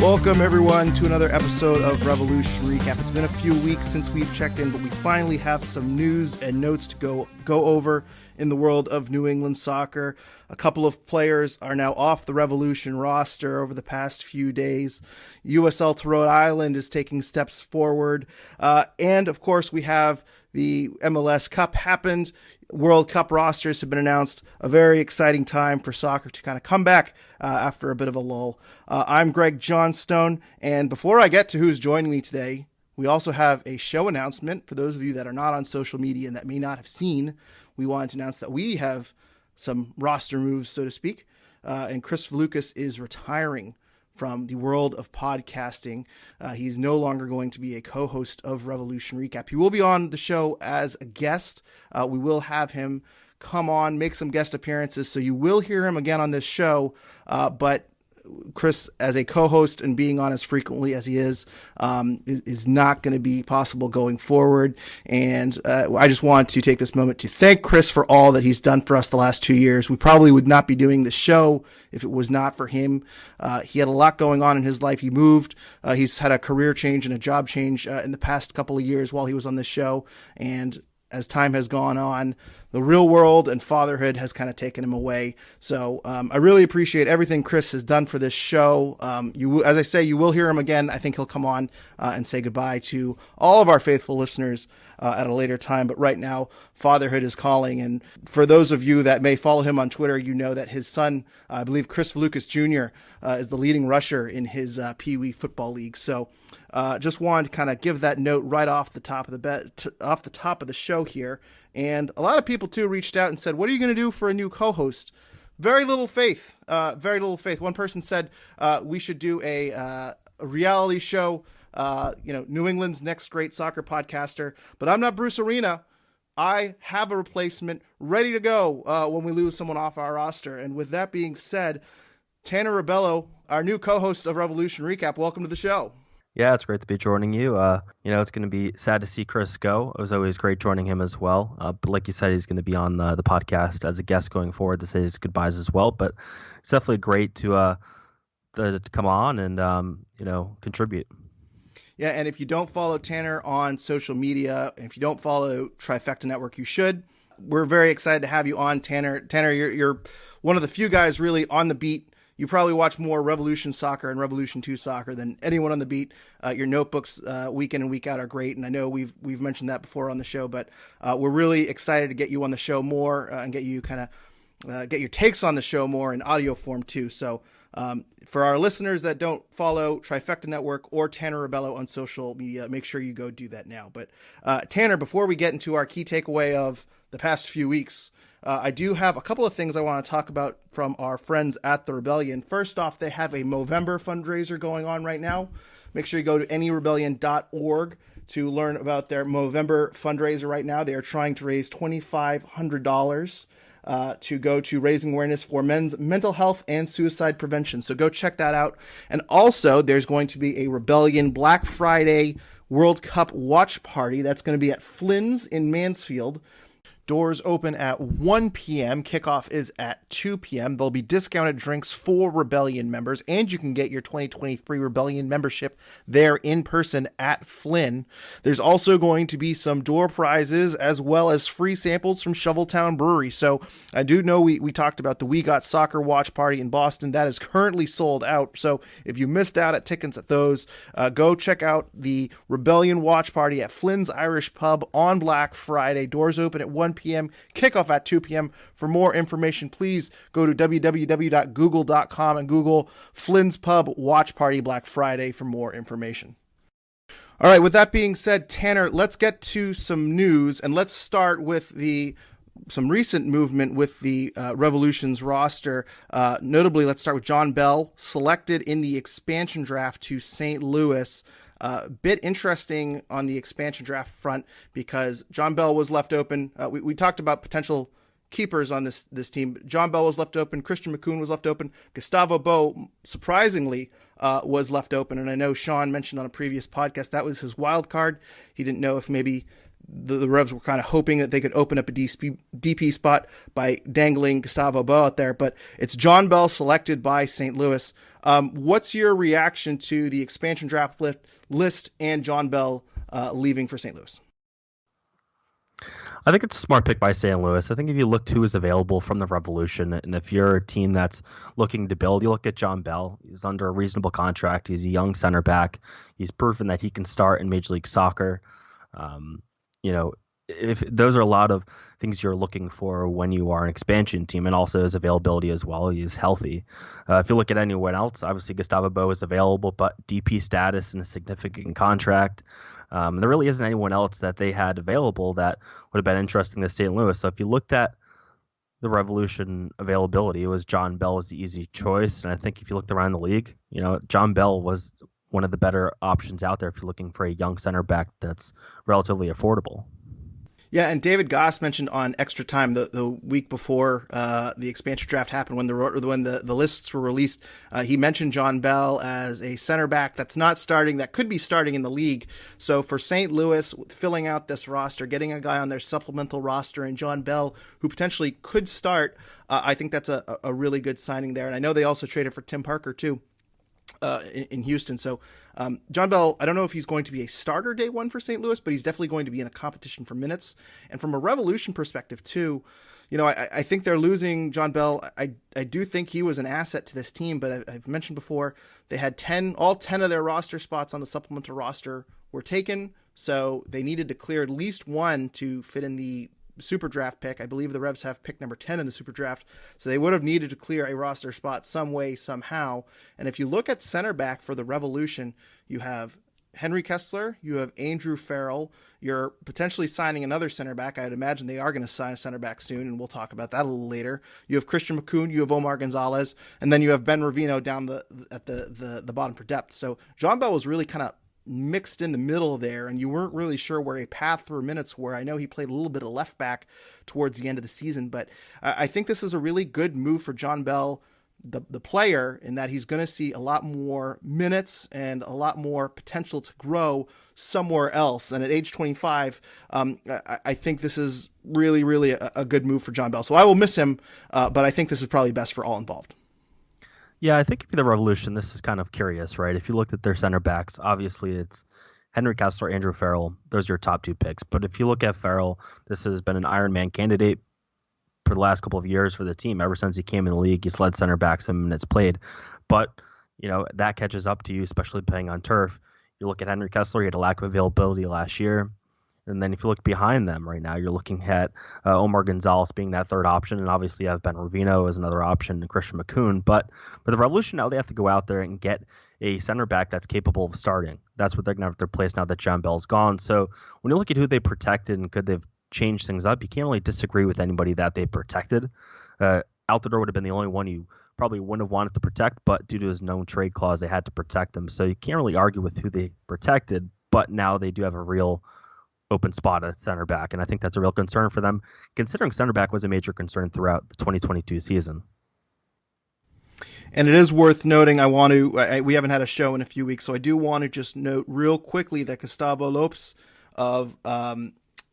Welcome, everyone, to another episode of Revolution Recap. It's been a few weeks since we've checked in, but we finally have some news and notes to go over in the world of New England soccer. A couple of players are now off the Revolution roster over the past few days. USL to Rhode Island is taking steps forward. And, of course, we have the MLS Cup happened. World Cup rosters have been announced. A very exciting time for soccer to kind of come back after a bit of a lull. I'm Greg Johnstone, and before I get to who's joining me today, we also have a show announcement. For those of you that are not on social media and that may not have seen, we wanted to announce that we have some roster moves, so to speak, and Kris Valukis is retiring from the world of podcasting. He's no longer going to be a co-host of Revolution Recap. He will be on the show as a guest. We will have him come on, make some guest appearances, so you will hear him again on this show, but Kris, as a co-host and being on as frequently as he is not going to be possible going forward. And I just want to take this moment to thank Kris for all that he's done for us the last 2 years. We probably would not be doing the show if it was not for him. He had a lot going on in his life. He moved. He's had a career change and a job change in the past couple of years while he was on this show. And as time has gone on, the real world and fatherhood has kind of taken him away. So I really appreciate everything Kris has done for this show. As I say, you will hear him again. I think he'll come on and say goodbye to all of our faithful listeners at a later time. But right now, fatherhood is calling. And for those of you that may follow him on Twitter, you know that his son, I believe Kris Valukis Jr., is the leading rusher in his Pee Wee football league. So just wanted to kind of give that note right off the top of the show here. And a lot of people too reached out and said, "What are you going to do for a new co-host?" Very little faith. Very little faith. One person said we should do a reality show. New England's next great soccer podcaster. But I'm not Bruce Arena. I have a replacement ready to go when we lose someone off our roster. And with that being said, Tanner Rebelo, our new co-host of Revolution Recap, welcome to the show. Yeah, it's great to be joining you. It's going to be sad to see Kris go. It was always great joining him as well. But like you said, he's going to be on the podcast as a guest going forward to say his goodbyes as well. But it's definitely great to come on and contribute. Yeah, and if you don't follow Tanner on social media, and if you don't follow Trifecta Network, you should. We're very excited to have you on, Tanner. Tanner, you're one of the few guys really on the beat. You probably watch more Revolution Soccer and Revolution 2 Soccer than anyone on the beat. Your notebooks week in and week out are great, and I know we've mentioned that before on the show, but we're really excited to get you on the show more and get you kind of get your takes on the show more in audio form too. So for our listeners that don't follow Trifecta Network or Tanner Rebelo on social media, make sure you go do that now. But Tanner, before we get into our key takeaway of the past few weeks, I do have a couple of things I want to talk about from our friends at the Rebellion. First off, they have a Movember fundraiser going on right now. Make sure you go to anyrebellion.org to learn about their Movember fundraiser right now. They are trying to raise $2,500 to go to raising awareness for men's mental health and suicide prevention. So go check that out. And also, there's going to be a Rebellion Black Friday World Cup watch party. That's going to be at Flynn's in Mansfield. Doors open at 1 p.m. Kickoff is at 2 p.m. There'll be discounted drinks for Rebellion members, and you can get your 2023 Rebellion membership there in person at Flynn. There's also going to be some door prizes as well as free samples from Shoveltown Brewery. So I do know we talked about the We Got Soccer watch party in Boston. That is currently sold out. So if you missed out at tickets at those, go check out the Rebellion watch party at Flynn's Irish Pub on Black Friday. Doors open at 1 p.m., kickoff at 2 p.m. For more information, please go to www.google.com and Google Flynn's Pub Watch Party Black Friday for more information. All right, with that being said, Tanner, let's get to some news, and let's start with some recent movement with the Revolution's roster. Notably, let's start with Jon Bell, selected in the expansion draft to St. Louis. Bit interesting on the expansion draft front because Jon Bell was left open. We talked about potential keepers on this team. Jon Bell was left open. Christian McCoon was left open. Gustavo Bo, surprisingly, was left open. And I know Sean mentioned on a previous podcast that was his wild card. He didn't know if maybe the Revs were kind of hoping that they could open up a DP spot by dangling Gustavo Bell out there, but it's Jon Bell selected by St. Louis. What's your reaction to the expansion draft list and Jon Bell leaving for St. Louis? I think it's a smart pick by St. Louis. I think if you looked who is available from the Revolution, and if you're a team that's looking to build, you look at Jon Bell. He's under a reasonable contract. He's a young center back. He's proven that he can start in Major League Soccer. If those are a lot of things you're looking for when you are an expansion team, and also his availability as well. He is healthy. If you look at anyone else, obviously Gustavo Bell is available, but DP status and a significant contract. There really isn't anyone else that they had available that would have been interesting to St. Louis. So if you looked at the Revolution availability, it was Jon Bell was the easy choice. And I think if you looked around the league, Jon Bell was one of the better options out there if you're looking for a young center back that's relatively affordable. Yeah, and David Goss mentioned on Extra Time the week before the expansion draft happened, when the lists were released, he mentioned Jon Bell as a center back that's not starting, that could be starting in the league. So for St. Louis, filling out this roster, getting a guy on their supplemental roster, and Jon Bell, who potentially could start, I think that's a really good signing there. And I know they also traded for Tim Parker too. In Houston. So Jon Bell, I don't know if he's going to be a starter day one for St. Louis, but he's definitely going to be in the competition for minutes. And from a Revolution perspective too, I think they're losing Jon Bell. I do think he was an asset to this team, but I've mentioned before, they had all 10 of their roster spots on the supplemental roster were taken. So they needed to clear at least one to fit in the super draft pick. I believe the Revs have pick number 10 in the super draft. So they would have needed to clear a roster spot some way, somehow. And if you look at center back for the Revolution, you have Henry Kessler, you have Andrew Farrell. You're potentially signing another center back. I'd imagine they are going to sign a center back soon, and we'll talk about that a little later. You have Christian McCoon, you have Omar Gonzalez, and then you have Ben Ravino down at the bottom for depth. So Jon Bell was really kind of mixed in the middle there, and you weren't really sure where a path for minutes were. I know he played a little bit of left back towards the end of the season, but I think this is a really good move for Jon Bell, the player, in that he's going to see a lot more minutes and a lot more potential to grow somewhere else. And at age 25, I think this is really, really a good move for Jon Bell. So I will miss him, but I think this is probably best for all involved. Yeah, I think if you're the Revolution, this is kind of curious, right? If you looked at their center backs, obviously it's Henry Kessler, Andrew Farrell. Those are your top two picks. But if you look at Farrell, this has been an Ironman candidate for the last couple of years for the team. Ever since he came in the league, he's led center backs in minutes played. But, that catches up to you, especially playing on turf. You look at Henry Kessler, he had a lack of availability last year. And then if you look behind them right now, you're looking at Omar Gonzalez being that third option, and obviously you have Ben Ravino as another option, and Christian McCoon. But the Revolution, now they have to go out there and get a center back that's capable of starting. That's what they're going to have to place now that Jon Bell's gone. So when you look at who they protected and could they've changed things up, you can't really disagree with anybody that they protected. Altidore would have been the only one you probably wouldn't have wanted to protect, but due to his known trade clause, they had to protect him. So you can't really argue with who they protected, but now they do have a real open spot at center back, and I think that's a real concern for them, considering center back was a major concern throughout the 2022 season. And it is worth noting, we haven't had a show in a few weeks, so I do want to just note real quickly that Gustavo Lopes of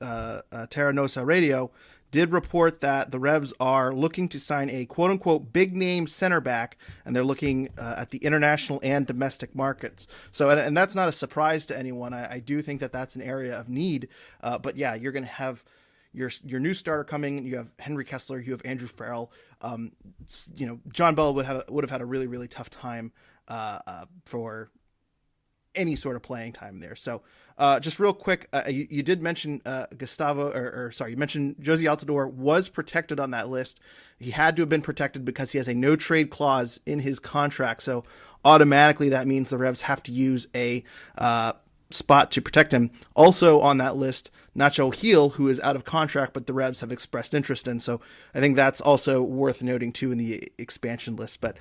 Terranosa Radio did report that the Revs are looking to sign a quote-unquote big-name center back, and they're looking at the international and domestic markets. So, and that's not a surprise to anyone. I do think that that's an area of need. But yeah, you're going to have your new starter coming. You have Henry Kessler. You have Andrew Farrell. Jon Bell would have had a really, really tough time for any sort of playing time there. So just real quick, you did mention you mentioned Jozy Altidore was protected on that list. He had to have been protected because he has a no trade clause in his contract. So automatically that means the Revs have to use a spot to protect him. Also on that list, Nacho Heel, who is out of contract, but the Revs have expressed interest in. So I think that's also worth noting too in the expansion list. But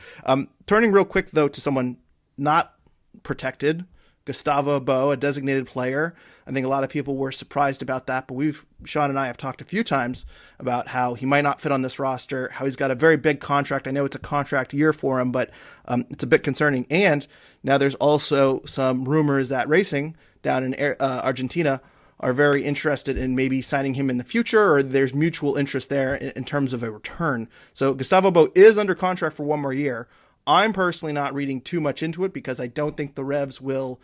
turning real quick though to someone not protected, Gustavo Bell, a designated player. I think a lot of people were surprised about that, but Sean and I have talked a few times about how he might not fit on this roster, how he's got a very big contract. I know it's a contract year for him, but it's a bit concerning. And now there's also some rumors that Racing down in Argentina are very interested in maybe signing him in the future, or there's mutual interest there in terms of a return. So Gustavo Bou is under contract for one more year. I'm personally not reading too much into it because I don't think the Revs will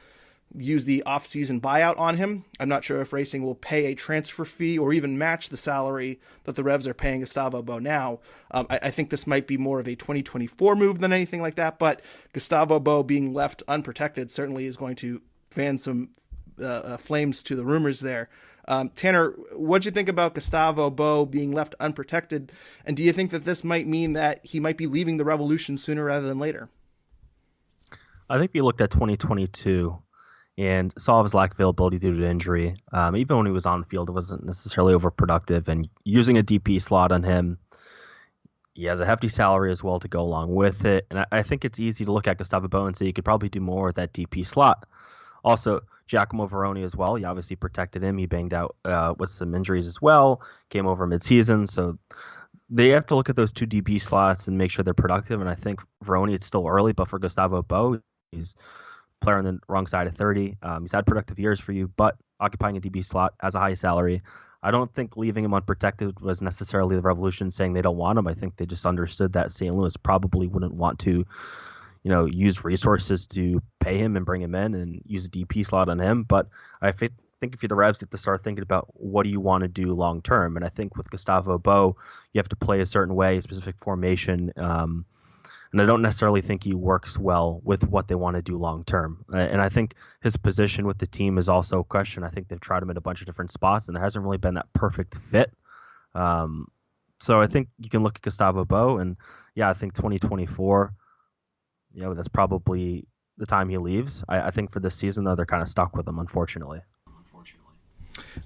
use the off-season buyout on him. I'm not sure if Racing will pay a transfer fee or even match the salary that the Revs are paying Gustavo Bou now. I think this might be more of a 2024 move than anything like that, but Gustavo Bou being left unprotected certainly is going to fan some flames to the rumors there. Tanner, what'd you think about Gustavo Bou being left unprotected, and do you think that this might mean that he might be leaving the Revolution sooner rather than later? I think if you looked at 2022 and saw his lack of availability due to injury, even when he was on the field, it wasn't necessarily overproductive. And using a DP slot on him, he has a hefty salary as well to go along with it. And I think it's easy to look at Gustavo Bou and say you could probably do more with that DP slot. Also, Giacomo Veroni as well. He obviously protected him. He banged out with some injuries as well. Came over midseason. So they have to look at those two DP slots and make sure they're productive. And I think Veroni, it's still early, but for Gustavo Bou, he's a player on the wrong side of 30. He's had productive years for you, but occupying a DP slot has a high salary. I don't think leaving him unprotected was necessarily the Revolution saying they don't want him. I think they just understood that St. Louis probably wouldn't want to use resources to pay him and bring him in and use a DP slot on him. But I think if you're the Revs, you have to start thinking about what do you want to do long term. And I think with Gustavo Bou, you have to play a certain way, a specific formation. And I don't necessarily think he works well with what they want to do long term. And I think his position with the team is also a question. I think they've tried him at a bunch of different spots, and there hasn't really been that perfect fit. So I think you can look at Gustavo Bou, and I think 2024. That's probably the time he leaves. I think for this season, though, they're kind of stuck with him, unfortunately.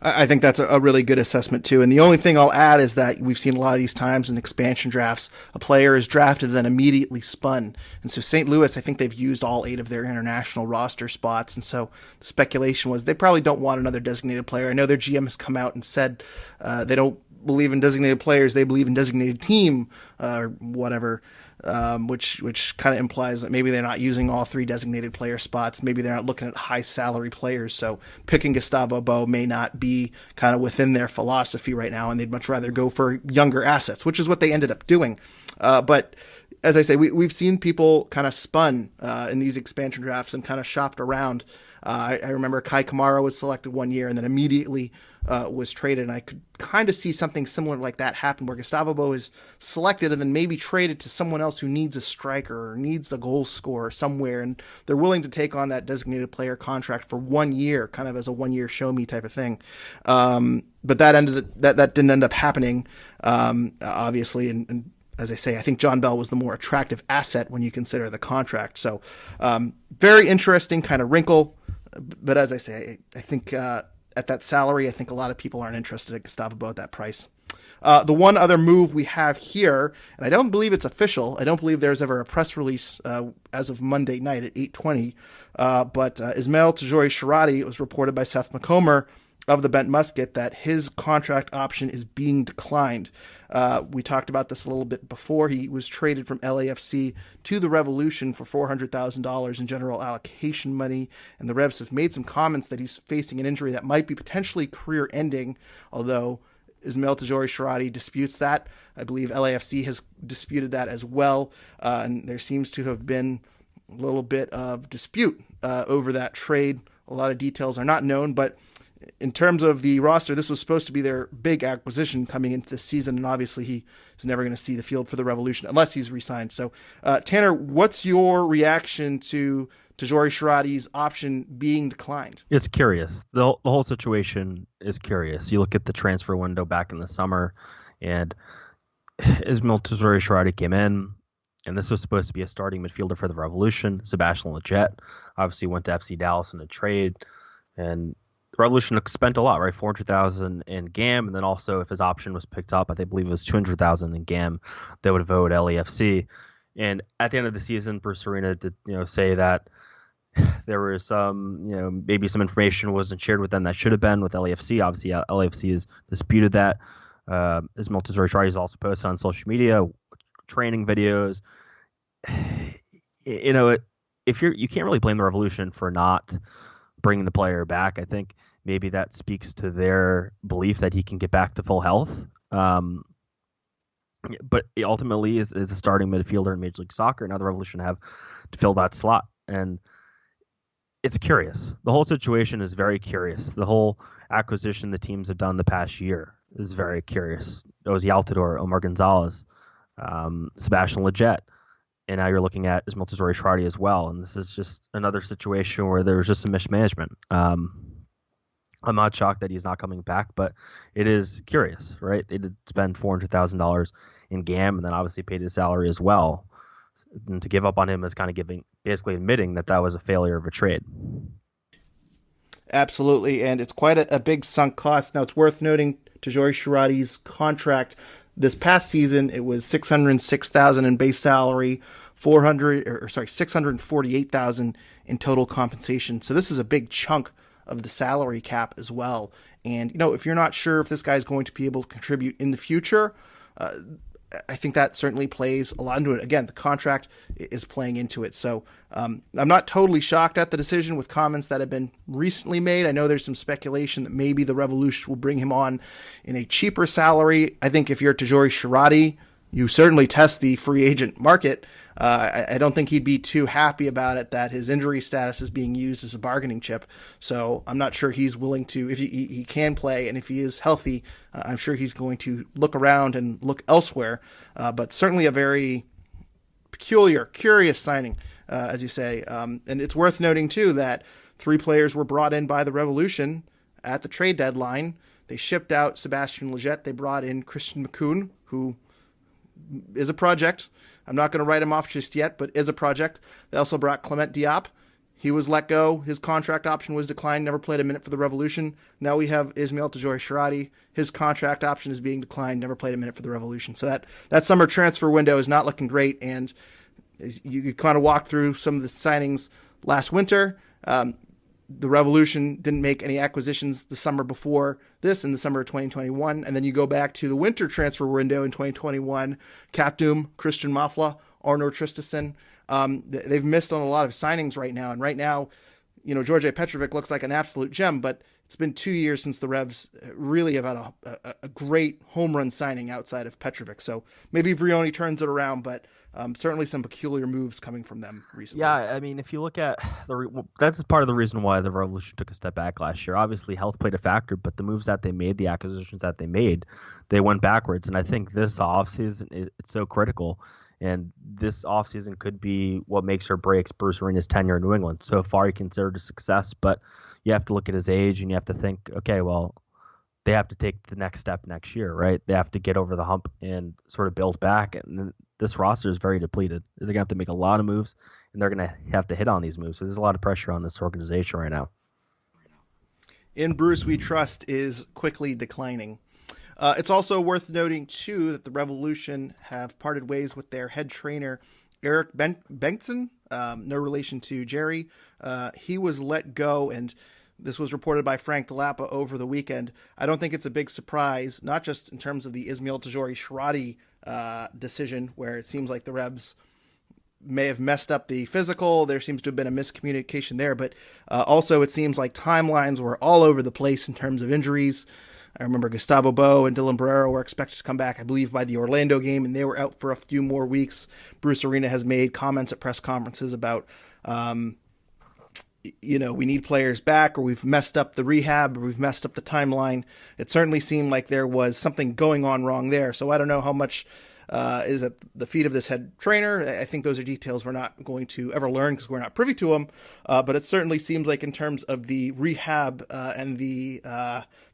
I think that's a really good assessment, too. And the only thing I'll add is that we've seen a lot of these times in expansion drafts, a player is drafted and then immediately spun. And so St. Louis, I think they've used all 8 of their international roster spots. And so the speculation was they probably don't want another designated player. I know their GM has come out and said they don't believe in designated players. They believe in designated team or whatever. Which kind of implies that maybe they're not using all 3 designated player spots. Maybe they're not looking at high salary players. So picking Gustavo Bou may not be kind of within their philosophy right now, and they'd much rather go for younger assets, which is what they ended up doing. But as I say, we've seen people kind of spun in these expansion drafts and kind of shopped around. I remember Kai Kamara was selected one year and then immediately was traded, and I could kind of see something similar like that happen where Gustavo Bou is selected and then maybe traded to someone else who needs a striker or needs a goal scorer somewhere, and they're willing to take on that designated player contract for 1 year, kind of as a 1 year show me type of thing. But that didn't end up happening, obviously, and as I say, I think Jon Bell was the more attractive asset when you consider the contract. So very interesting kind of wrinkle. But as I say, I think at that salary, I think a lot of people aren't interested in Gustavo Bou at that price. The one other move we have here, and I don't believe it's official. I don't believe there's ever a press release as of Monday night at 8:20. But Ismael Tajouri-Shardi, it was reported by Seth McComber of the Bent Musket that his contract option is being declined. We talked about this a little bit before. He was traded from LAFC to the Revolution for $400,000 in general allocation money, and the Revs have made some comments that he's facing an injury that might be potentially career-ending, although Ismael Tajouri-Shardi disputes that. I believe LAFC has disputed that as well, and there seems to have been a little bit of dispute over that trade. A lot of details are not known, but in terms of the roster, this was supposed to be their big acquisition coming into the season, and obviously he is never going to see the field for the Revolution unless he's re-signed. So, Tanner, what's your reaction to Tajouri-Shardi's option being declined? It's curious. The whole situation is curious. You look at the transfer window back in the summer, and Ismael Tajouri-Shardi came in, and this was supposed to be a starting midfielder for the Revolution. Sebastian Lletget obviously went to FC Dallas in a trade, and the Revolution spent a lot, right? $400,000 in GAM, and then also if his option was picked up, I believe it was $200,000 in GAM, they would vote LAFC. And at the end of the season, Bruce Arena did, say that there was some, maybe some information wasn't shared with them that should have been with LAFC. Obviously, LAFC has disputed that. Ismael Tajouri-Shardi has also posted on social media training videos. If you can't really blame the Revolution for not bringing the player back. I think maybe that speaks to their belief that he can get back to full health. But ultimately is a starting midfielder in Major League Soccer. Now the Revolution have to fill that slot. And it's curious. The whole situation is very curious. The whole acquisition the teams have done the past year is very curious. Ozzy Altidore, Omar Gonzalez, Sebastian Lletget, and now you're looking at Ismael Tajouri-Shardi as well. And this is just another situation where there was just some mismanagement. I'm not shocked that he's not coming back, but it is curious, right? They did spend $400,000 in GAM and then obviously paid his salary as well. And to give up on him is kind of basically admitting that was a failure of a trade. Absolutely, and it's quite a big sunk cost. Now, it's worth noting Tajouri-Shardi's contract this past season, it was $606,000 in base salary, $648,000 in total compensation. So this is a big chunk of the salary cap as well. And, if you're not sure if this guy's going to be able to contribute in the future, I think that certainly plays a lot into it. Again, the contract is playing into it. So I'm not totally shocked at the decision with comments that have been recently made. I know there's some speculation that maybe the Revolution will bring him on in a cheaper salary. I think if you're Tajouri-Shardi, you certainly test the free agent market. I don't think he'd be too happy about it that his injury status is being used as a bargaining chip. So I'm not sure he's willing to, if he can play and if he is healthy, I'm sure he's going to look around and look elsewhere. But certainly a very peculiar, curious signing, as you say. And it's worth noting, too, that 3 players were brought in by the Revolution at the trade deadline. They shipped out Sebastian Lletget. They brought in Christian McCoon, who is a project. I'm not going to write him off just yet, but is a project. They also brought Clement Diop. He was let go. His contract option was declined, never played a minute for the Revolution. Now we have Ismael Tajouri-Shardi. His contract option is being declined, never played a minute for the Revolution. So that summer transfer window is not looking great, and you kind of walked through some of the signings last winter. The Revolution didn't make any acquisitions the summer before this, in the summer of 2021. And then you go back to the winter transfer window in 2021, Kapdum, Christian Mafla, Arno Tristison. They've missed on a lot of signings right now. And right now, George Petrovic looks like an absolute gem, but it's been 2 years since the Revs really have had a great home run signing outside of Petrovic. So maybe Vrioni turns it around, but certainly some peculiar moves coming from them recently. Yeah, I mean, if you look at that's part of the reason why the Revolution took a step back last year. Obviously, health played a factor, but the moves that they made, the acquisitions that they made, they went backwards. And I think this offseason, it's so critical. And this offseason could be what makes or breaks Bruce Arena's tenure in New England. So far, he considered a success, but you have to look at his age and you have to think, okay, well, they have to take the next step next year, right? They have to get over the hump and sort of build back. And this roster is very depleted. They're going to have to make a lot of moves, and they're going to have to hit on these moves. So there's a lot of pressure on this organization right now. In Bruce We Trust is quickly declining. It's also worth noting, too, that the Revolution have parted ways with their head trainer, Eric Bengtson, no relation to Jerry. He was let go, and this was reported by Frank Delapa over the weekend. I don't think it's a big surprise, not just in terms of the Ismael Tajouri-Shardi decision, where it seems like the Rebs may have messed up the physical. There seems to have been a miscommunication there, but also it seems like timelines were all over the place in terms of injuries. I remember Gustavo Bo and Dylan Barrero were expected to come back, I believe, by the Orlando game, and they were out for a few more weeks. Bruce Arena has made comments at press conferences about, we need players back, or we've messed up the rehab, or we've messed up the timeline. It certainly seemed like there was something going on wrong there. So I don't know how much is at the feet of this head trainer. I think those are details we're not going to ever learn because we're not privy to them. But it certainly seems like in terms of the rehab and the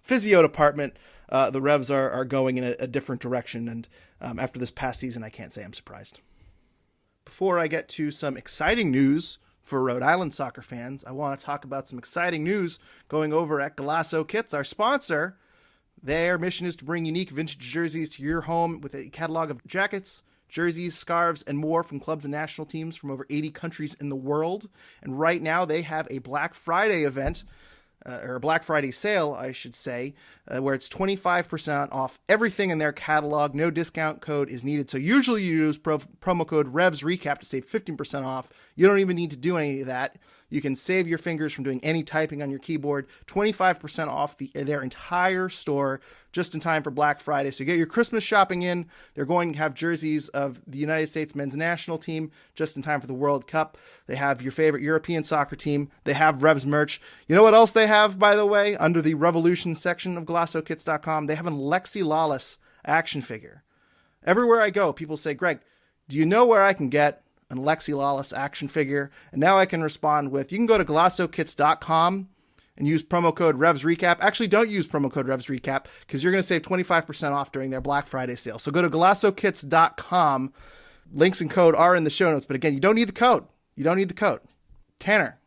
physio department, the Revs are going in a different direction. And after this past season, I can't say I'm surprised. Before I get to some exciting news for Rhode Island soccer fans, I want to talk about some exciting news going over at Galasso Kits, our sponsor. Their mission is to bring unique vintage jerseys to your home with a catalog of jackets, jerseys, scarves, and more from clubs and national teams from over 80 countries in the world. And right now they have a Black Friday event, or a Black Friday sale, I should say, where it's 25% off everything in their catalog. No discount code is needed. So usually you use promo code REVSRECAP to save 15% off. You don't even need to do any of that. You can save your fingers from doing any typing on your keyboard. 25% off their entire store just in time for Black Friday. So get your Christmas shopping in. They're going to have jerseys of the United States men's national team just in time for the World Cup. They have your favorite European soccer team. They have Revs merch. You know what else they have, by the way? Under the Revolution section of GlassoKits.com, they have an Alexi Lalas action figure. Everywhere I go, people say, Greg, do you know where I can get an Alexi Lalas action figure? And now I can respond with, you can go to GlassoKits.com and use promo code RevsRecap. Actually, don't use promo code RevsRecap because you're going to save 25% off during their Black Friday sale. So go to GlassoKits.com. Links and code are in the show notes. But again, you don't need the code. You don't need the code. Tanner,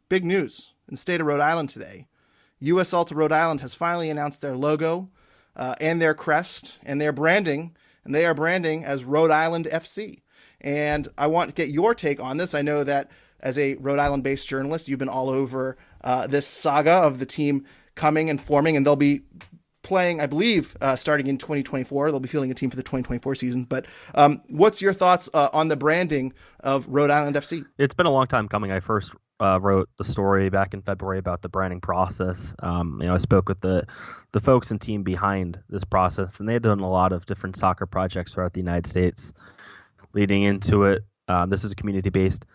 big news in the state of Rhode Island today. US Alta Rhode Island has finally announced their logo and their crest and their branding. And they are branding as Rhode Island FC. And I want to get your take on this. I know that as a Rhode Island-based journalist, you've been all over this saga of the team coming and forming, and they'll be playing, I believe, starting in 2024. They'll be fielding a team for the 2024 season. But what's your thoughts on the branding of Rhode Island FC? It's been a long time coming. I first wrote the story back in February about the branding process. I spoke with the folks and team behind this process, and they had done a lot of different soccer projects throughout the United States leading into it. This is a community-based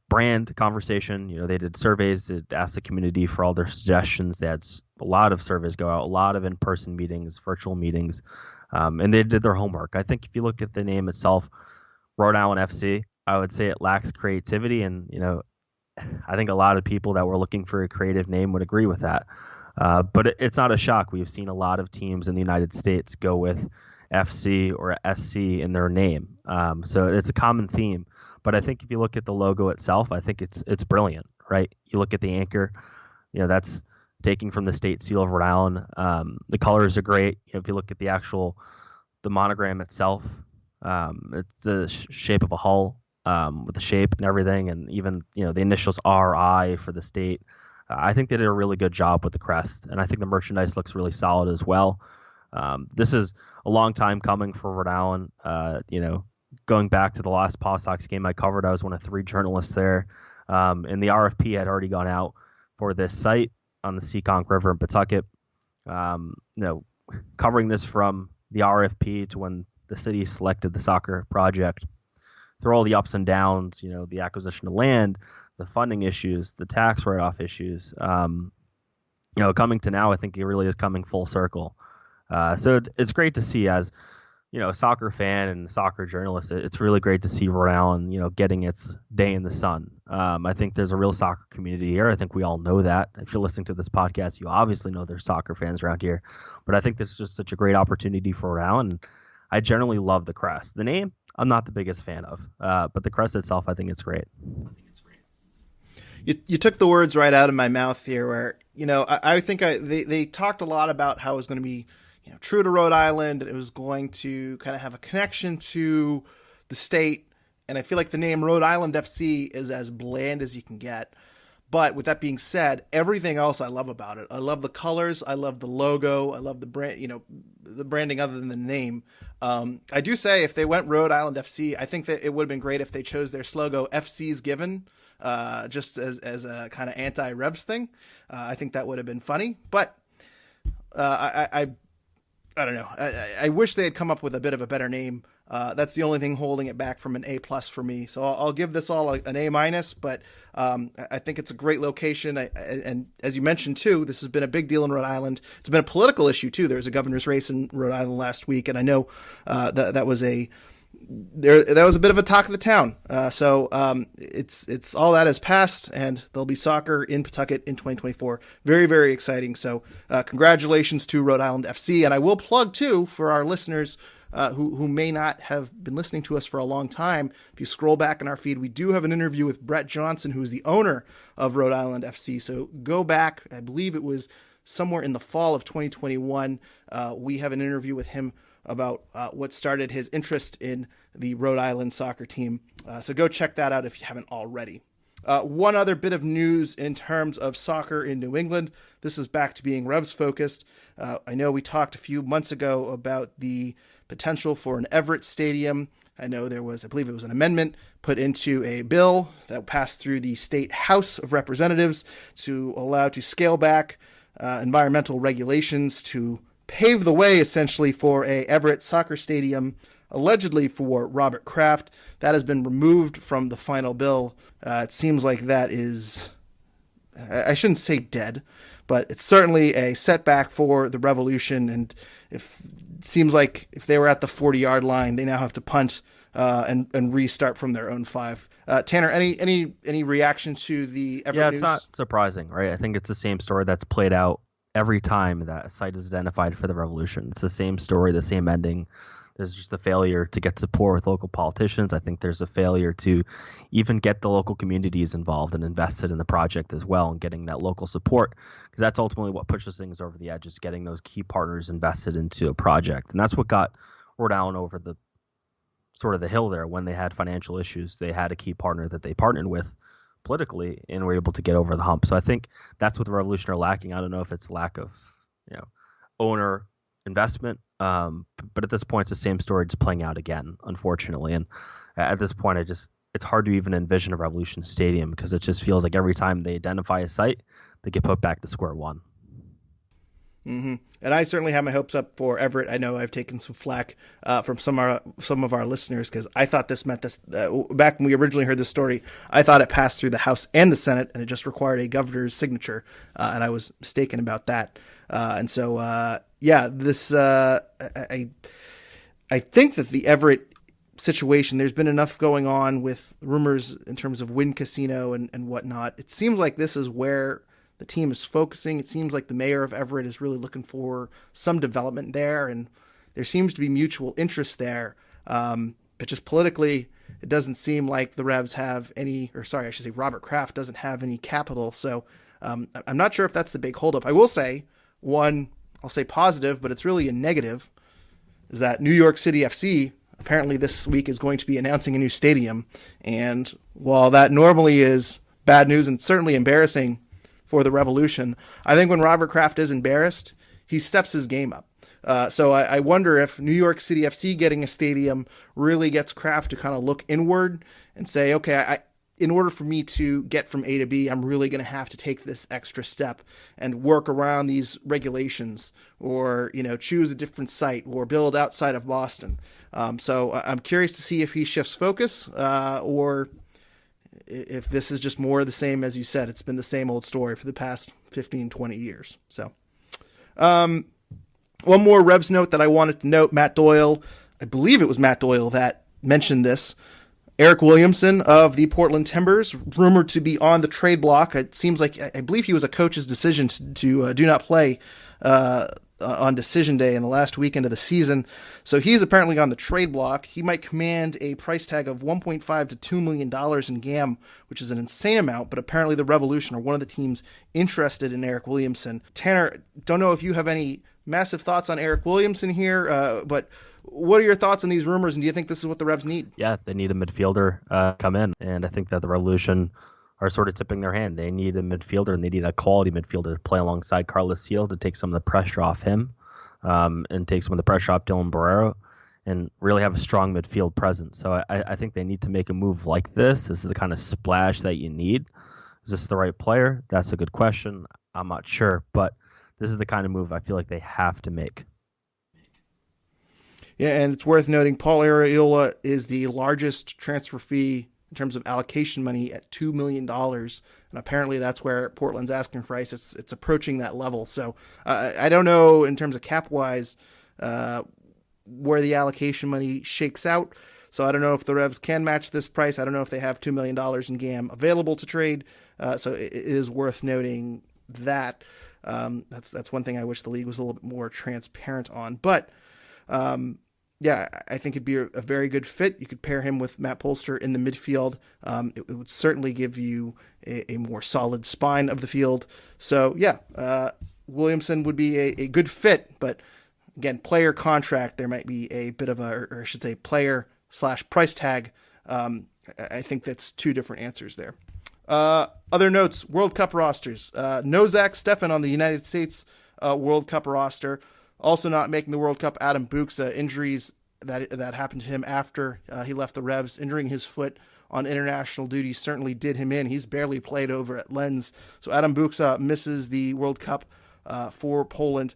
brand conversation. They did surveys to ask the community for all their suggestions. They had a lot of surveys go out, a lot of in-person meetings, virtual meetings, and they did their homework. I think if you look at the name itself, Rhode Island FC, I would say it lacks creativity, and I think a lot of people that were looking for a creative name would agree with that. But it's not a shock. We've seen a lot of teams in the United States go with FC or SC in their name. So it's a common theme. But I think if you look at the logo itself, I think it's brilliant, right? You look at the anchor, that's taking from the state seal of Rhode Island. The colors are great. If you look at the monogram itself, it's the shape of a hull. With the shape and everything, and even the initials RI for the state. I think they did a really good job with the crest, and I think the merchandise looks really solid as well. This is a long time coming for Rhode Island. Going back to the last Paw Sox game I covered, I was one of 3 journalists there, and the RFP had already gone out for this site on the Seekonk River in Pawtucket. Covering this from the RFP to when the city selected the soccer project. Through all the ups and downs, the acquisition of land, the funding issues, the tax write-off issues, coming to now, I think it really is coming full circle. So it's great to see as, a soccer fan and soccer journalist. It's really great to see Rhode Island, getting its day in the sun. I think there's a real soccer community here. I think we all know that. If you're listening to this podcast, you obviously know there's soccer fans around here. But I think this is just such a great opportunity for Rhode Island. I generally love the crest. The name, I'm not the biggest fan of, but the crest itself, I think it's great. You took the words right out of my mouth here where, I think they talked a lot about how it was going to be, true to Rhode Island. It was going to kind of have a connection to the state. And I feel like the name Rhode Island FC is as bland as you can get. But with that being said, everything else I love about it. I love the colors. I love the logo. I love the brand, the branding other than the name. I do say if they went Rhode Island FC, I think that it would have been great if they chose their slogan, FC's Given, just as a kind of anti-Revs thing. I think that would have been funny. But I don't know. I wish they had come up with a bit of a better name. That's the only thing holding it back from an A+ for me. So I'll give this all an A-, but I think it's a great location. And as you mentioned too, this has been a big deal in Rhode Island. It's been a political issue too. There was a governor's race in Rhode Island last week, and I know that was a bit of a talk of the town. So it's all that has passed, and there'll be soccer in Pawtucket in 2024. Very, very exciting. So congratulations to Rhode Island FC. And I will plug too for our listeners who may not have been listening to us for a long time. If you scroll back in our feed, we do have an interview with Brett Johnson, who is the owner of Rhode Island FC. So go back. I believe it was somewhere in the fall of 2021. We have an interview with him about what started his interest in the Rhode Island soccer team. So go check that out if you haven't already. One other bit of news in terms of soccer in New England. This is back to being Revs focused. I know we talked a few months ago about the potential for an Everett Stadium I know there was, I believe it was an amendment put into a bill that passed through the state House of Representatives to allow to scale back environmental regulations to pave the way essentially for a Everett soccer stadium, allegedly for Robert Kraft. That has been removed from the final bill. It seems like that is, I shouldn't say dead, but it's certainly a setback for the Revolution. And it seems like if they were at the 40-yard line, they now have to punt and restart from their own 5. Tanner, any reaction to the Everett news? It's not surprising, right? I think it's the same story that's played out every time that a site is identified for the Revolution. It's the same story, the same ending. There's just a failure to get support with local politicians. I think there's a failure to even get the local communities involved and invested in the project as well, and getting that local support, because that's ultimately what pushes things over the edge, is getting those key partners invested into a project. And that's what got Rhode Island over the sort of the hill there when they had financial issues. They had a key partner that they partnered with politically and were able to get over the hump. So I think that's what the Revolution are lacking. I don't know if it's lack of, owner investment, but at this point, it's the same story just playing out again, unfortunately. And at this point, it's hard to even envision a Revolution Stadium, because it just feels like every time they identify a site, they get put back to square one. Mm-hmm. And I certainly have my hopes up for Everett. I know I've taken some flack from some of our listeners, because I thought this meant this back when we originally heard this story. I thought it passed through the House and the Senate, and it just required a governor's signature, and I was mistaken about that. And so, this I think that the Everett situation, there's been enough going on with rumors in terms of Wynn Casino and whatnot. It seems like this is where the team is focusing. It seems like the mayor of Everett is really looking for some development there, and there seems to be mutual interest there. But just politically, it doesn't seem like the Revs have any, or sorry, I should say Robert Kraft doesn't have any capital. So I'm not sure if that's the big holdup. I will say one, I'll say positive, but it's really a negative, is that New York City FC apparently this week is going to be announcing a new stadium. And while that normally is bad news and certainly embarrassing for the Revolution, I think when Robert Kraft is embarrassed, he steps his game up. So I wonder if New York City FC getting a stadium really gets Kraft to kind of look inward and say, okay, in order for me to get from A to B, I'm really going to have to take this extra step and work around these regulations, or, choose a different site, or build outside of Boston. So I'm curious to see if he shifts focus, or if this is just more of the same. As you said, it's been the same old story for the past 15, 20 years. So, one more Revs note that I wanted to note, Matt Doyle, I believe it was Matt Doyle that mentioned this. Eric Williamson of the Portland Timbers, rumored to be on the trade block. It seems like, I believe he was a coach's decision to do not play on decision day in the last weekend of the season. So he's apparently on the trade block. He might command a price tag of $1.5 to $2 million in GAM, which is an insane amount, but apparently the Revolution are one of the teams interested in Eric Williamson. Tanner, don't know if you have any massive thoughts on Eric Williamson here, but what are your thoughts on these rumors, and do you think this is what the Revs need? Yeah, they need a midfielder come in, and I think that the Revolution are sort of tipping their hand. They need a midfielder, and they need a quality midfielder to play alongside Carlos Seal to take some of the pressure off him, and take some of the pressure off Dylan Barrero, and really have a strong midfield presence. So I think they need to make a move like this. This is the kind of splash that you need. Is this the right player? That's a good question. I'm not sure, but this is the kind of move I feel like they have to make. Yeah, and it's worth noting Paul Arriola is the largest transfer fee in terms of allocation money at $2 million. And apparently that's where Portland's asking price. It's approaching that level. So I don't know in terms of cap-wise where the allocation money shakes out. So I don't know if the Revs can match this price. I don't know if they have $2 million in GAM available to trade. So it is worth noting that. That's one thing I wish the league was a little bit more transparent on. But yeah, I think it'd be a very good fit. You could pair him with Matt Polster in the midfield. It would certainly give you a more solid spine of the field. So yeah, Williamson would be a good fit, but again, player contract, there might be a bit of or I should say player/price tag. I think that's two different answers there. Other notes, World Cup rosters. No Zach Steffen on the United States World Cup roster. Also not making the World Cup, Adam Buksa. Injuries that happened to him after he left the Revs. Injuring his foot on international duty certainly did him in. He's barely played over at Lens. So Adam Buksa misses the World Cup for Poland.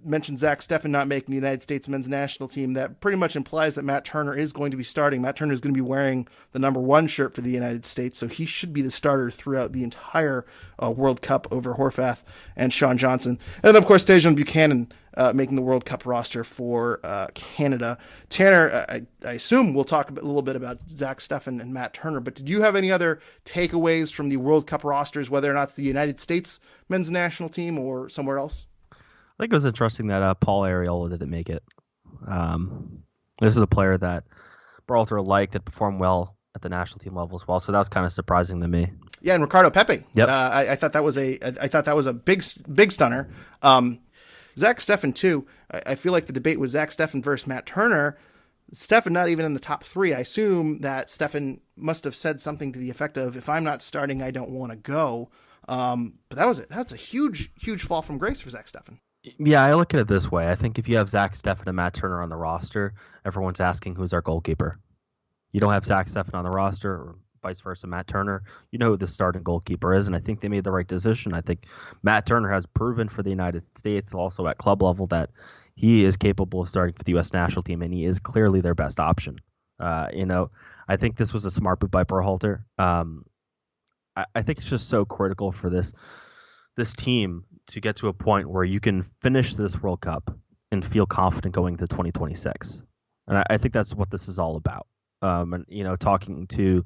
Mentioned Zach Steffen not making the United States men's national team. That pretty much implies that Matt Turner is going to be starting. Matt Turner is going to be wearing the number 1 shirt for the United States, so he should be the starter throughout the entire World Cup over Horvath and Sean Johnson. And then, of course, Dejan Buchanan making the World Cup roster for Canada. Tanner, I assume we'll talk a little bit about Zach Steffen and Matt Turner, but did you have any other takeaways from the World Cup rosters, whether or not it's the United States men's national team or somewhere else? I think it was interesting that Paul Arriola didn't make it. This is a player that Berhalter liked, that performed well at the national team level as well, so that was kind of surprising to me. Yeah, and Ricardo Pepi. Yep. I thought that was a big stunner. Zach Steffen too. I feel like the debate was Zach Steffen versus Matt Turner. Steffen not even in the top 3. I assume that Steffen must have said something to the effect of, "If I'm not starting, I don't want to go." But that's a huge fall from grace for Zach Steffen. Yeah, I look at it this way. I think if you have Zach Steffen and Matt Turner on the roster, everyone's asking who's our goalkeeper. You don't have Zach Steffen on the roster, or vice versa, Matt Turner, you know who the starting goalkeeper is, and I think they made the right decision. I think Matt Turner has proven for the United States, also at club level, that he is capable of starting for the U.S. national team, and he is clearly their best option. I think this was a smart move by Berhalter. I think it's just so critical for this team to get to a point where you can finish this World Cup and feel confident going to 2026. And I think that's what this is all about. Talking to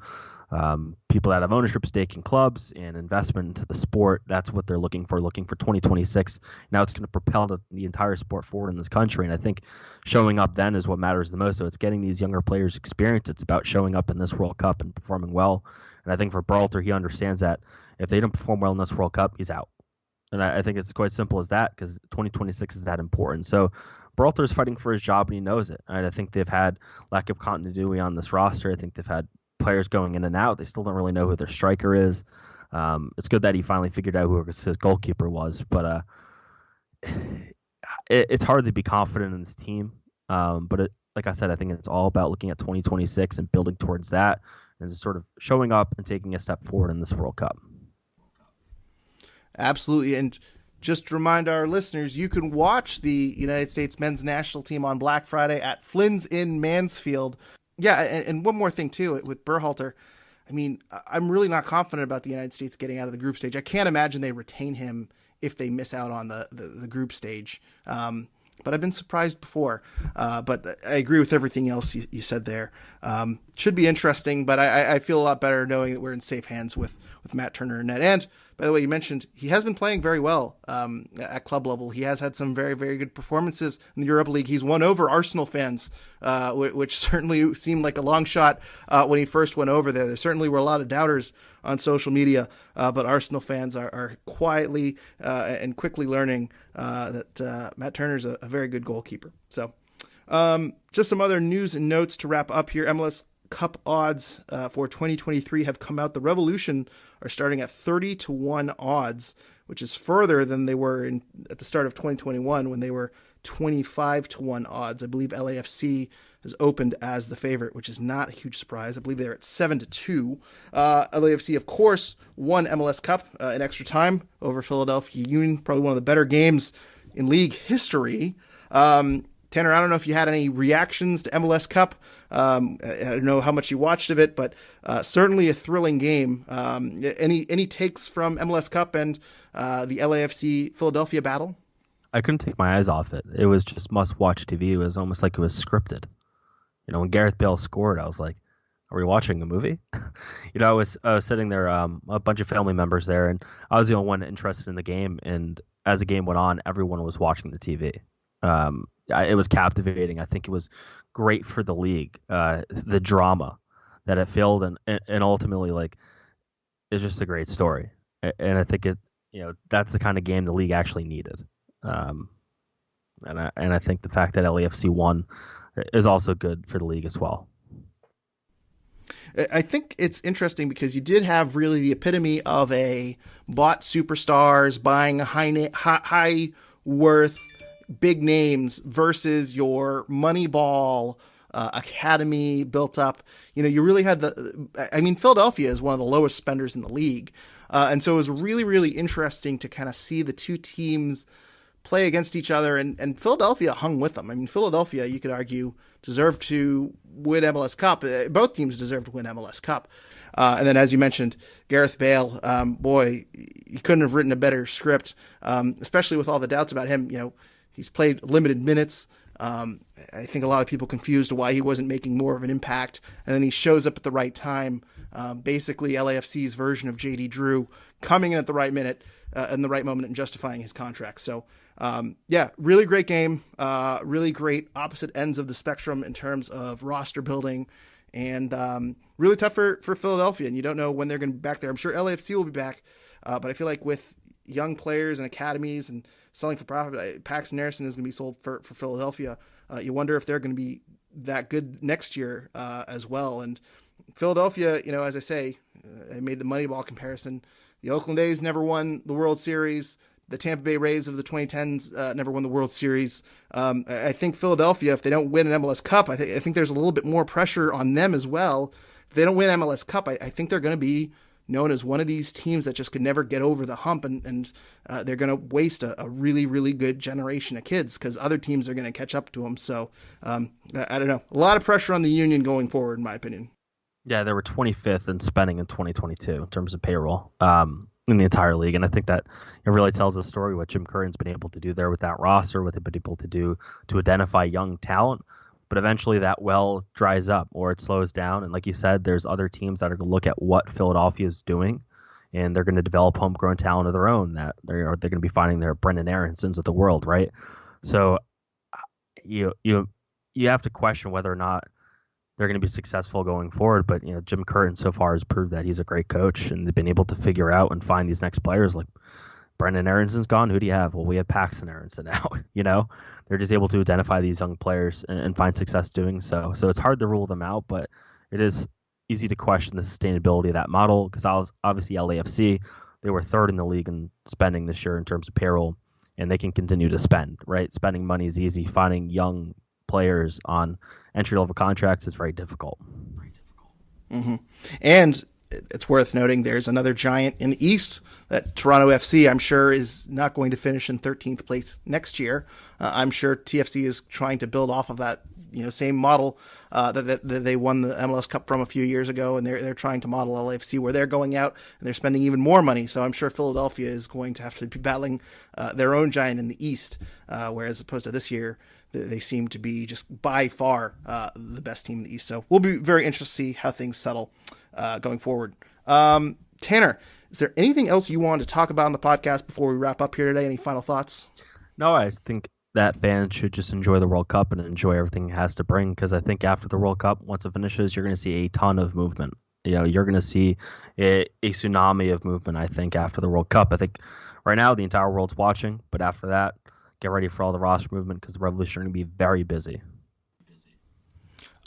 people that have ownership stake in clubs and investment into the sport, that's what they're looking for 2026. Now it's going to propel the entire sport forward in this country. And I think showing up then is what matters the most. So it's getting these younger players experience. It's about showing up in this World Cup and performing well. And I think for Berhalter, he understands that if they don't perform well in this World Cup, he's out. And I think it's quite simple as that, because 2026 is that important. So Berhalter is fighting for his job, and he knows it. And I think they've had lack of continuity on this roster. I think they've had players going in and out. They still don't really know who their striker is. It's good that he finally figured out who his goalkeeper was. But it's hard to be confident in this team. Like I said, I think it's all about looking at 2026 and building towards that, and just sort of showing up and taking a step forward in this World Cup. Absolutely. And just to remind our listeners, you can watch the United States men's national team on Black Friday at Flynn's in Mansfield. Yeah, and one more thing, too, with Berhalter. I mean, I'm really not confident about the United States getting out of the group stage. I can't imagine they retain him if they miss out on the group stage. But I've been surprised before. But I agree with everything else you said there. Should be interesting, but I feel a lot better knowing that we're in safe hands with Matt Turner and net. And by the way, you mentioned he has been playing very well at club level. He has had some very, very good performances in the Europa League. He's won over Arsenal fans, which certainly seemed like a long shot when he first went over there. There certainly were a lot of doubters on social media, but Arsenal fans are quietly and quickly learning that Matt Turner's a very good goalkeeper. So just some other news and notes to wrap up here. MLS Cup odds for 2023 have come out. The Revolution are starting at 30-1 odds, which is further than they were at the start of 2021 when they were 25-1 odds. I believe LAFC has opened as the favorite, which is not a huge surprise. I believe they're at 7-2. LAFC, of course, won MLS Cup in extra time over Philadelphia Union. Probably one of the better games in league history. Tanner, I don't know if you had any reactions to MLS Cup. I don't know how much you watched of it, but certainly a thrilling game. Any takes from MLS Cup and the LAFC Philadelphia battle? I couldn't take my eyes off it. It was just must-watch TV. It was almost like it was scripted. When Gareth Bale scored, I was like, are we watching a movie? I was sitting there, a bunch of family members there, and I was the only one interested in the game. And as the game went on, everyone was watching the TV. It was captivating. I think it was great for the league, the drama that it filled, and ultimately, it's just a great story. And I think that's the kind of game the league actually needed. And I think the fact that LAFC won is also good for the league as well. I think it's interesting because you did have really the epitome of a bought superstars buying a high worth big names versus your Moneyball academy built up. You really had Philadelphia is one of the lowest spenders in the league. And so it was really, really interesting to kind of see the two teams play against each other, and Philadelphia hung with them. Philadelphia, you could argue, deserved to win MLS Cup. Both teams deserved to win MLS Cup. And then, as you mentioned, Gareth Bale, boy, you couldn't have written a better script, especially with all the doubts about him. He's played limited minutes. I think a lot of people confused why he wasn't making more of an impact. And then he shows up at the right time, basically LAFC's version of JD Drew, coming in at the right minute, in the right moment and justifying his contract. So, really great game, really great opposite ends of the spectrum in terms of roster building, and really tough for Philadelphia. And you don't know when they're going to be back there. I'm sure LAFC will be back, but I feel like with young players and academies and selling for profit, Paxton Harrison is going to be sold for Philadelphia. You wonder if they're going to be that good next year as well. And Philadelphia, as I say, I made the Moneyball comparison. The Oakland A's never won the World Series. The Tampa Bay Rays of the 2010s never won the World Series. I think Philadelphia, if they don't win an MLS Cup, I think there's a little bit more pressure on them as well. If they don't win MLS Cup, I think they're going to be known as one of these teams that just could never get over the hump, and they're going to waste a really, really good generation of kids because other teams are going to catch up to them. So I don't know. A lot of pressure on the Union going forward, in my opinion. Yeah, they were 25th in spending in 2022 in terms of payroll in the entire league. And I think that it really tells a story what Jim Curtin's been able to do there with that roster, what they've been able to do to identify young talent. But eventually that well dries up or it slows down. And like you said, there's other teams that are going to look at what Philadelphia is doing, and they're going to develop homegrown talent of their own that they're going to be finding their Brendan Aaronsons of the world, right? So you have to question whether or not they're going to be successful going forward. But Jim Curtin so far has proved that he's a great coach, and they've been able to figure out and find these next players. Like Brendan Aaronson's gone. Who do you have? Well, we have Paxton Aronson now. They're just able to identify these young players and find success doing so. So it's hard to rule them out, but it is easy to question the sustainability of that model because obviously LAFC, they were third in the league in spending this year in terms of payroll, and they can continue to spend, right? Spending money is easy. Finding young players on entry-level contracts is very difficult. Mm-hmm. And it's worth noting there's another giant in the East that Toronto FC, I'm sure, is not going to finish in 13th place next year. I'm sure TFC is trying to build off of that same model that they won the MLS Cup from a few years ago, and they're trying to model LAFC where they're going out and they're spending even more money. So I'm sure Philadelphia is going to have to be battling their own giant in the East, whereas opposed to this year, they seem to be just by far the best team in the East. So we'll be very interested to see how things settle going forward. Tanner, is there anything else you wanted to talk about on the podcast before we wrap up here today? Any final thoughts? No, I think that fans should just enjoy the World Cup and enjoy everything it has to bring, because I think after the World Cup, once it finishes, you're going to see a ton of movement. You're going to see a tsunami of movement, I think, after the World Cup. I think right now the entire world's watching, but after that, get ready for all the roster movement because the Revolution are going to be very busy.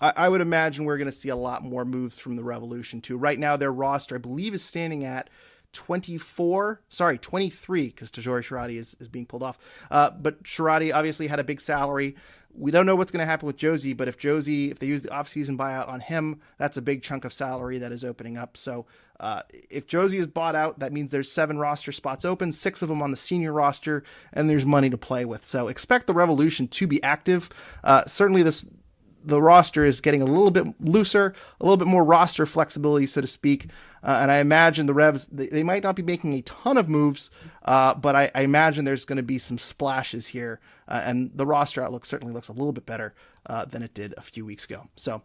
I would imagine we're going to see a lot more moves from the Revolution too. Right now, their roster, I believe, is standing at 23, because Tajouri-Shardi is being pulled off. But Shardi obviously had a big salary. We don't know what's going to happen with Josie, but if they use the offseason buyout on him, that's a big chunk of salary that is opening up. So if Josie is bought out, that means there's 7 roster spots open, 6 of them on the senior roster, and there's money to play with. So expect the Revolution to be active. Certainly the roster is getting a little bit looser, a little bit more roster flexibility, so to speak. And I imagine the Revs, they might not be making a ton of moves, but I imagine there's going to be some splashes here. And the roster outlook certainly looks a little bit better than it did a few weeks ago. So,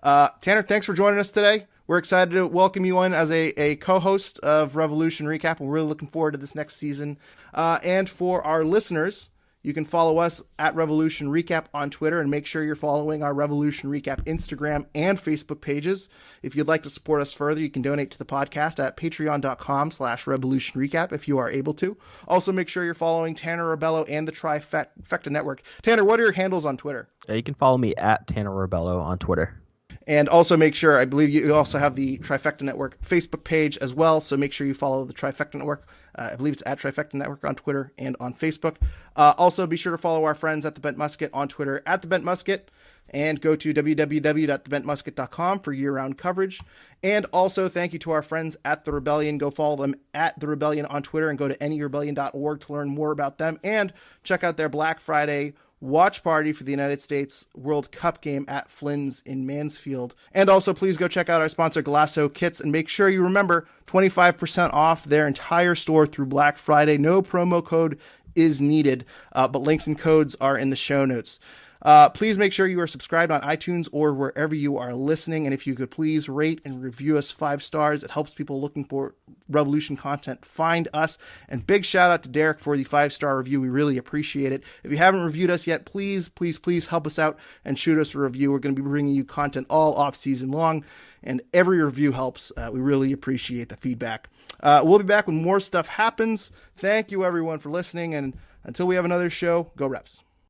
Tanner, thanks for joining us today. We're excited to welcome you on as a co-host of Revolution Recap, and we're really looking forward to this next season. And for our listeners, you can follow us at Revolution Recap on Twitter, and make sure you're following our Revolution Recap Instagram and Facebook pages. If you'd like to support us further, you can donate to the podcast at patreon.com/Revolution Recap if you are able to. Also, make sure you're following Tanner Rebelo and the Trifecta Network. Tanner, what are your handles on Twitter? You can follow me at Tanner Rebelo on Twitter. And also make sure, I believe you also have the Trifecta Network Facebook page as well, so make sure you follow the Trifecta Network. I believe it's at Trifecta Network on Twitter and on Facebook. Also, be sure to follow our friends at The Bent Musket on Twitter, at The Bent Musket, and go to www.thebentmusket.com for year-round coverage. And also, thank you to our friends at The Rebellion. Go follow them at The Rebellion on Twitter and go to anyrebellion.org to learn more about them. And check out their Black Friday watch party for the United States World Cup game at Flynn's in Mansfield. And also, please go check out our sponsor, Galasso Kits, and make sure you remember 25% off their entire store through Black Friday. No promo code is needed, but links and codes are in the show notes. Please make sure you are subscribed on iTunes or wherever you are listening. And if you could please rate and review us 5 stars, it helps people looking for Revolution content find us. And big shout out to Derek for the 5-star review. We really appreciate it. If you haven't reviewed us yet, please help us out and shoot us a review. We're going to be bringing you content all off season long, and every review helps. We really appreciate the feedback. We'll be back when more stuff happens. Thank you everyone for listening. And until we have another show, go Reps.